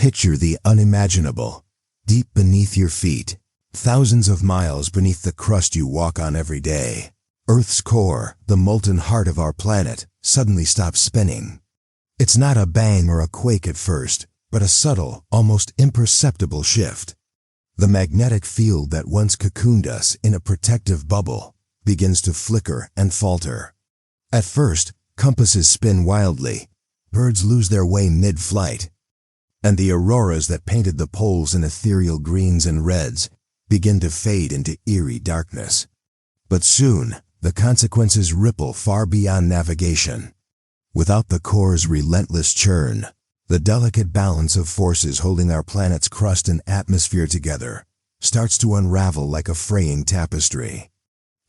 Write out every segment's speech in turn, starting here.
Picture the unimaginable, deep beneath your feet, thousands of miles beneath the crust you walk on every day. Earth's core, the molten heart of our planet, suddenly stops spinning. It's not a bang or a quake at first, but a subtle, almost imperceptible shift. The magnetic field that once cocooned us in a protective bubble begins to flicker and falter. At first, compasses spin wildly, birds lose their way mid-flight, and the auroras that painted the poles in ethereal greens and reds begin to fade into eerie darkness. But soon, the consequences ripple far beyond navigation. Without the core's relentless churn, the delicate balance of forces holding our planet's crust and atmosphere together starts to unravel like a fraying tapestry.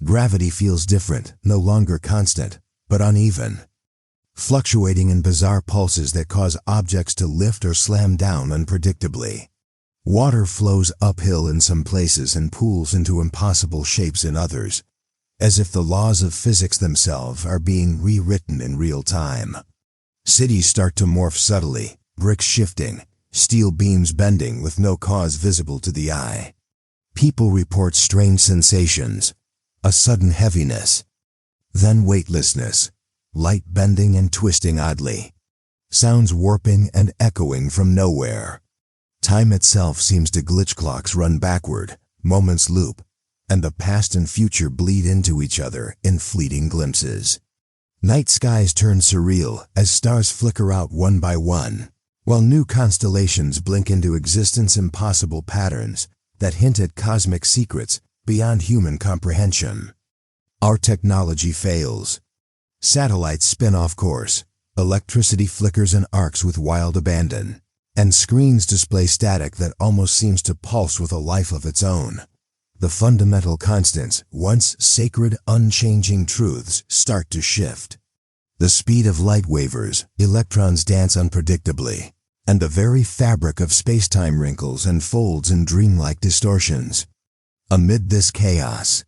Gravity feels different, no longer constant, but uneven, fluctuating in bizarre pulses that cause objects to lift or slam down unpredictably. Water flows uphill in some places and pools into impossible shapes in others, as if the laws of physics themselves are being rewritten in real time. Cities start to morph subtly, bricks shifting, steel beams bending with no cause visible to the eye. People report strange sensations, a sudden heaviness, then weightlessness, light bending and twisting oddly, sounds warping and echoing from nowhere. Time itself seems to glitch. Clocks run backward, moments loop, and the past and future bleed into each other in fleeting glimpses. Night skies turn surreal as stars flicker out one by one, while new constellations blink into existence, impossible patterns that hint at cosmic secrets beyond human comprehension. Our technology fails. Satellites spin off course, electricity flickers and arcs with wild abandon, and screens display static that almost seems to pulse with a life of its own. The fundamental constants, once sacred, unchanging truths, start to shift. The speed of light wavers, electrons dance unpredictably, and the very fabric of space-time wrinkles and folds in dreamlike distortions. Amid this chaos,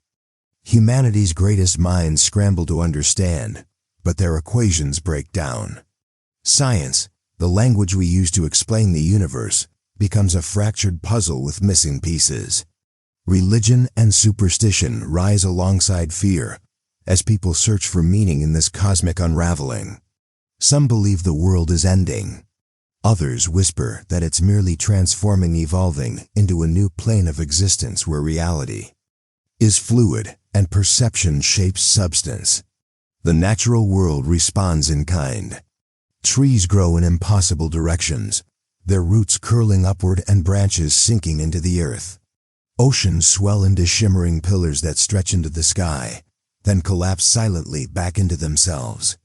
humanity's greatest minds scramble to understand, but their equations break down. Science, the language we use to explain the universe, becomes a fractured puzzle with missing pieces. Religion and superstition rise alongside fear as people search for meaning in this cosmic unraveling. Some believe the world is ending. Others whisper that it's merely transforming, evolving into a new plane of existence where reality is fluid and perception shapes substance. The natural world responds in kind. Trees grow in impossible directions, their roots curling upward and branches sinking into the earth. Oceans swell into shimmering pillars that stretch into the sky, then collapse silently back into themselves.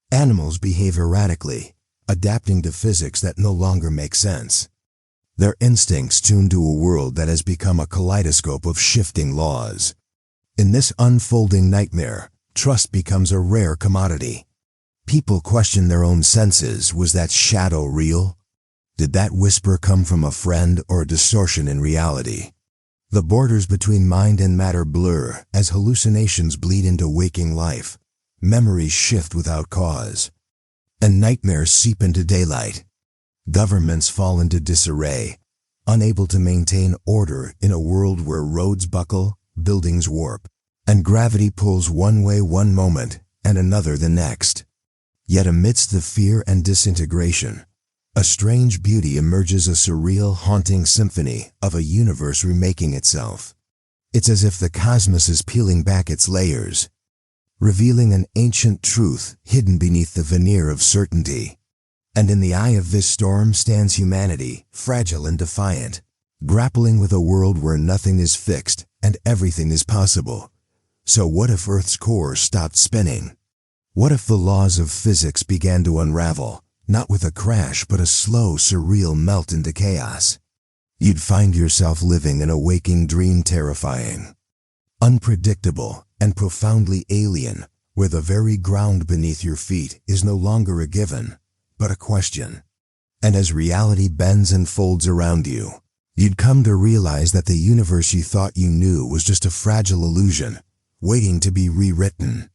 Animals behave erratically, adapting to physics that no longer make sense. Their instincts tune to a world that has become a kaleidoscope of shifting laws. In this unfolding nightmare, trust becomes a rare commodity. People question their own senses. Was that shadow real? Did that whisper come from a friend or a distortion in reality? The borders between mind and matter blur as hallucinations bleed into waking life. Memories shift without cause, and nightmares seep into daylight. Governments fall into disarray, unable to maintain order in a world where roads buckle, buildings warp, and gravity pulls one way one moment and another the next. Yet amidst the fear and disintegration, a strange beauty emerges, a surreal, haunting symphony of a universe remaking itself. It's as if the cosmos is peeling back its layers, revealing an ancient truth hidden beneath the veneer of certainty. And in the eye of this storm stands humanity, fragile and defiant, grappling with a world where nothing is fixed and everything is possible. So what if Earth's core stopped spinning? What if the laws of physics began to unravel, not with a crash but a slow, surreal melt into chaos? You'd find yourself living in a waking dream, terrifying, unpredictable, and profoundly alien, where the very ground beneath your feet is no longer a given, but a question. And as reality bends and folds around you, you'd come to realize that the universe you thought you knew was just a fragile illusion, waiting to be rewritten.